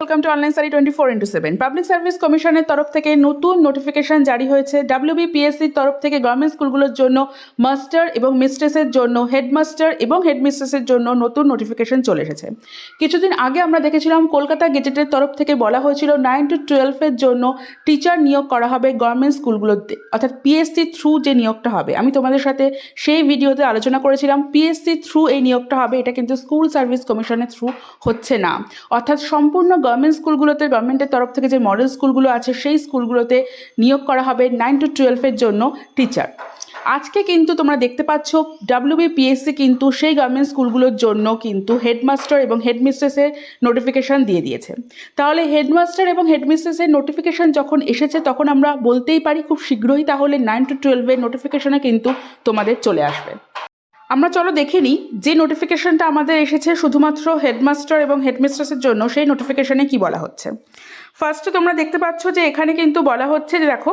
Welcome to online study 24/7। Public service কমিশনের তরফ থেকে নতুন নোটিফিকেশন জারি হয়েছে। WBPSCর তরফ থেকে গভর্নমেন্ট স্কুলগুলোর জন্য মাস্টার এবং মিস্ট্রেসের জন্য, হেডমাস্টার এবং হেডমিস্ট্রেসের জন্য নতুন নোটিফিকেশন চলে এসেছে। কিছুদিন আগে আমরা দেখেছিলাম কলকাতা গেজেটের তরফ থেকে বলা হয়েছিল 9 to 12 জন্য টিচার নিয়োগ করা হবে গভর্নমেন্ট স্কুলগুলোতে, অর্থাৎ পিএসসি থ্রু যে নিয়োগটা হবে। আমি তোমাদের সাথে সেই ভিডিওতে আলোচনা করেছিলাম পিএসসি থ্রু এই নিয়োগটা হবে, এটা কিন্তু স্কুল সার্ভিস কমিশনের থ্রু হচ্ছে না। অর্থাৎ সম্পূর্ণ গভর্নমেন্ট স্কুলগুলোতে, গভর্নমেন্টের তরফ থেকে যে মডেল স্কুলগুলো আছে সেই স্কুলগুলোতে নিয়োগ করা হবে 9 to 12 জন্য টিচার। আজকে কিন্তু তোমরা দেখতে পাচ্ছ WBPSC কিন্তু সেই গভর্নমেন্ট স্কুলগুলোর জন্য কিন্তু হেডমাস্টার এবং হেডমিস্ট্রেসের নোটিফিকেশান দিয়ে দিয়েছে। তাহলে হেডমাস্টার এবং হেডমিস্ট্রেসের নোটিফিকেশান যখন এসেছে তখন আমরা বলতেই পারি খুব শীঘ্রই তাহলে 9 to 12 নোটিফিকেশানে কিন্তু তোমাদের চলে আসবে। আমরা চলো দেখে নিই যে নোটিফিকেশনটা আমাদের এসেছে শুধুমাত্র হেডমাস্টার এবং হেডমিস্ট্রেসের জন্য, সেই নোটিফিকেশনে কি বলা হচ্ছে। ফার্স্টে তোমরা দেখতে পাচ্ছ যে এখানে কিন্তু বলা হচ্ছে যে দেখো,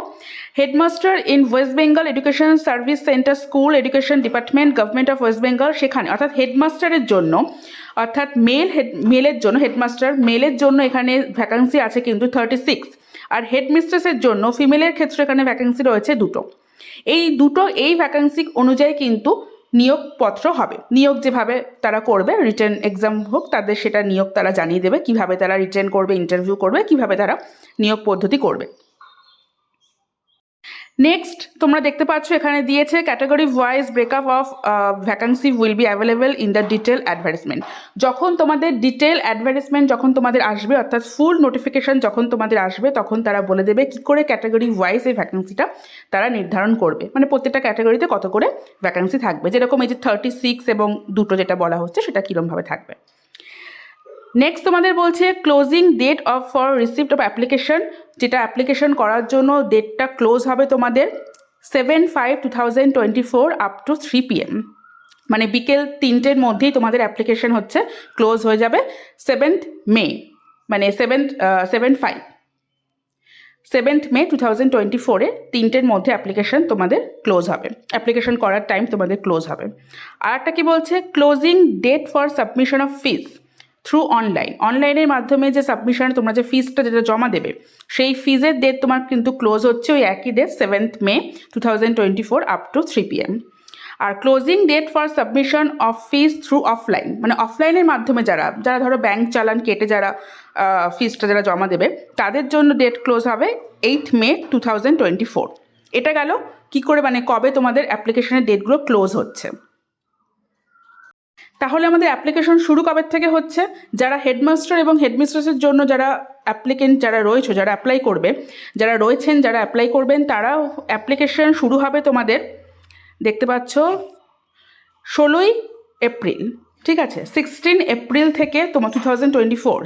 headmaster in West Bengal education service centre school education department government of West Bengal, সেখানে অর্থাৎ হেডমাস্টারের জন্য, অর্থাৎ মেলের জন্য, হেডমাস্টার মেলের জন্য এখানে ভ্যাকান্সি আছে কিন্তু 36, আর হেডমিস্ট্রেসের জন্য ফিমেলের ক্ষেত্রে এখানে ভ্যাকান্সি রয়েছে 2টো। এই ভ্যাকান্সি অনুযায়ী কিন্তু নিয়োগপত্র হবে। নিয়োগ যেভাবে তারা করবে, রিটেন এক্সাম হোক, তাদের সেটা নিয়োগ তারা জানিয়ে দেবে কিভাবে তারা রিটেন করবে, ইন্টারভিউ করবে, কিভাবে তারা নিয়োগ পদ্ধতি করবে। নেক্সট তোমরা দেখতে পাচ্ছ এখানে দিয়েছে category wise breakup of vacancy will be available in the detail advertisement. যখন তোমাদের ডিটেল অ্যাডভার্টাইজমেন্ট যখন তোমাদের আসবে, অর্থাৎ ফুল নোটিফিকেশন যখন তোমাদের আসবে, তখন তারা বলে দেবে কী করে ক্যাটাগরি ওয়াইজ এই ভ্যাকান্সিটা তারা নির্ধারণ করবে, মানে প্রত্যেকটা ক্যাটাগরিতে কত করে ভ্যাকান্সি থাকবে, যেরকম এই যে 36 এবং 2টো যেটা বলা হচ্ছে সেটা কীরকমভাবে থাকবে। নেক্সট তোমাদের বলছে closing date of for receipt of application, যেটা অ্যাপ্লিকেশন করার জন্য ডেটটা ক্লোজ হবে তোমাদের 7/5/2024 আপ টু 3 PM, মানে বিকেল 3টের মধ্যেই তোমাদের অ্যাপ্লিকেশন হচ্ছে ক্লোজ হয়ে যাবে 7th মে, মানে 7th মে 2024 3টের মধ্যে অ্যাপ্লিকেশন তোমাদের ক্লোজ হবে, অ্যাপ্লিকেশন করার টাইম তোমাদের ক্লোজ হবে। আর একটা কি বলছে closing date for submission of fees through অনলাইনের মাধ্যমে যে সাবমিশন তোমরা যে ফিসটা যেটা জমা দেবে, সেই ফিজের ডেট তোমার কিন্তু ক্লোজ হচ্ছে ওই একই date 7th May 2024 up to 3 PM। আর closing date for submission of fees through offline, মানে অফলাইনের মাধ্যমে যারা ধরো ব্যাংক চালান কেটে যারা ফিসটা যারা জমা দেবে, তাদের জন্য ডেট ক্লোজ হবে 8th মে 2024। এটা গেল কি করে, মানে কবে তোমাদের অ্যাপ্লিকেশনের ডেটগুলো ক্লোজ হচ্ছে। তাহলে আমাদের অ্যাপ্লিকেশন শুরু কবে থেকে হচ্ছে, যারা হেডমাস্টার এবং হেডমিস্ট্রেসের জন্য যারা অ্যাপ্লিকেন্ট যারা রয়েছে, যারা অ্যাপ্লাই করবে, যারা রয়েছেন যারা অ্যাপ্লাই করবেন, তারা অ্যাপ্লিকেশন শুরু হবে তোমাদের দেখতে পাচ্ছ 16ই এপ্রিল, ঠিক আছে, 16 এপ্রিল থেকে তোমার 2024,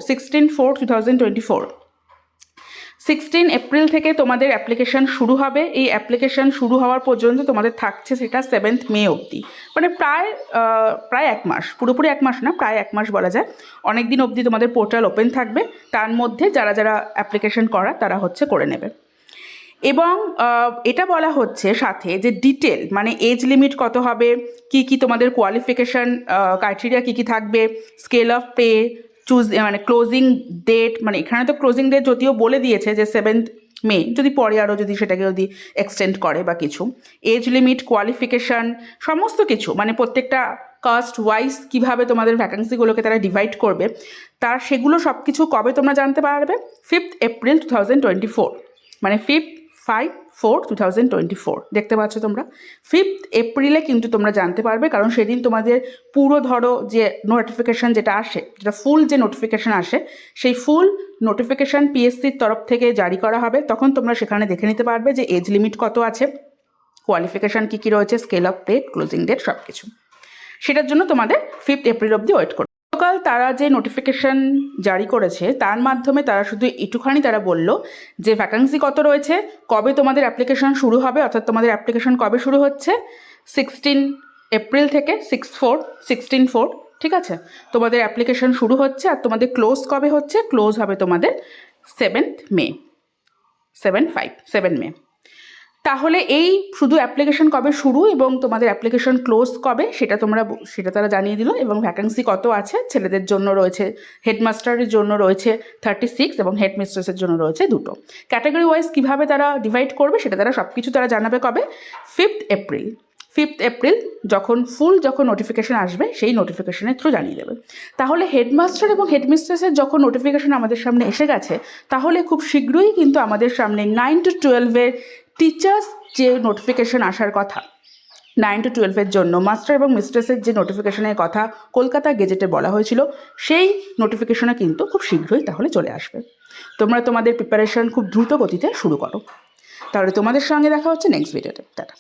16 এপ্রিল থেকে তোমাদের অ্যাপ্লিকেশান শুরু হবে। এই অ্যাপ্লিকেশান শুরু হওয়ার পর্যন্ত তোমাদের থাকছে সেটা 7th মে অবধি, মানে প্রায় 1 মাস, পুরোপুরি 1 মাস না, প্রায় 1 মাস বলা যায়। অনেক দিন অবধি তোমাদের পোর্টাল ওপেন থাকবে, তার মধ্যে যারা অ্যাপ্লিকেশান করা তারা হচ্ছে করে নেবে। এবং এটা বলা হচ্ছে সাথে যে ডিটেল, মানে এজ লিমিট কত হবে, কি তোমাদের কোয়ালিফিকেশান ক্রাইটেরিয়া কী থাকবে, স্কেল অফ পে, মানে ক্লোজিং ডেট, মানে এখানে তো ক্লোজিং ডেট যদিও বলে দিয়েছে যে 7th মে, যদি পরে আরও যদি সেটাকে যদি এক্সটেন্ড করে বা কিছু, এজ লিমিট, কোয়ালিফিকেশান, সমস্ত কিছু, মানে প্রত্যেকটা কাস্ট ওয়াইজ কীভাবে তোমাদের ভ্যাকান্সিগুলোকে তারা ডিভাইড করবে, তার সেগুলো সব কিছু কবে তোমরা জানতে পারবে, 5th এপ্রিল 2024, মানে 5/4/2024 দেখতে পাচ্ছ তোমরা, 5th এপ্রিলে কিন্তু তোমরা জানতে পারবে, কারণ সেদিন তোমাদের পুরো ধরো যে নোটিফিকেশান যেটা আসে, যেটা ফুল যে নোটিফিকেশান আসে, সেই ফুল নোটিফিকেশান পিএসসির তরফ থেকে জারি করা হবে। তখন তোমরা সেখানে দেখে নিতে পারবে যে এজ লিমিট কত আছে, কোয়ালিফিকেশান কী রয়েছে, scale of pay, closing date, সব কিছু। সেটার জন্য তোমাদের 5th এপ্রিল অবধি ওয়েট করবে। গতকাল তারা যে নোটিফিকেশান জারি করেছে তার মাধ্যমে তারা শুধু একটুখানি তারা বলল যে ভ্যাকান্সি কত রয়েছে, কবে তোমাদের অ্যাপ্লিকেশান শুরু হবে, অর্থাৎ তোমাদের অ্যাপ্লিকেশান কবে শুরু হচ্ছে, 16 এপ্রিল থেকে 16/4, ঠিক আছে, তোমাদের অ্যাপ্লিকেশান শুরু হচ্ছে। আর তোমাদের ক্লোজ কবে হচ্ছে, ক্লোজ হবে তোমাদের 7th মে, 7 মে। তাহলে এই শুধু অ্যাপ্লিকেশন কবে শুরু এবং তোমাদের অ্যাপ্লিকেশন ক্লোজ কবে সেটা তারা জানিয়ে দিল, এবং ভ্যাকেন্সি কত আছে। ছেলেদের জন্য রয়েছে, হেডমাস্টারের জন্য রয়েছে 36 এবং হেডমিস্ট্রেসের জন্য রয়েছে 2টো। ক্যাটাগরি ওয়াইজ কীভাবে তারা ডিভাইড করবে সেটা তারা সব কিছু তারা জানাবে কবে, 5th এপ্রিল যখন নোটিফিকেশান আসবে সেই নোটিফিকেশানের থ্রু জানিয়ে দেবে। তাহলে হেডমাস্টার এবং হেডমিস্ট্রেসের যখন নোটিফিকেশান আমাদের সামনে এসে গেছে, তাহলে খুব শীঘ্রই কিন্তু আমাদের সামনে 9 to 12 টিচার্স যে নোটিফিকেশান আসার কথা, 9 to 12 জন্য মাস্টার এবং মিস্ট্রেসের যে নোটিফিকেশনের কথা কলকাতা গেজেটে বলা হয়েছিল, সেই নোটিফিকেশনে কিন্তু খুব শীঘ্রই তাহলে চলে আসবে। তোমরা তোমাদের প্রিপারেশন খুব দ্রুত গতিতে শুরু করো। তাহলে তোমাদের সঙ্গে দেখা হচ্ছে নেক্সট ভিডিওতে। টাটা।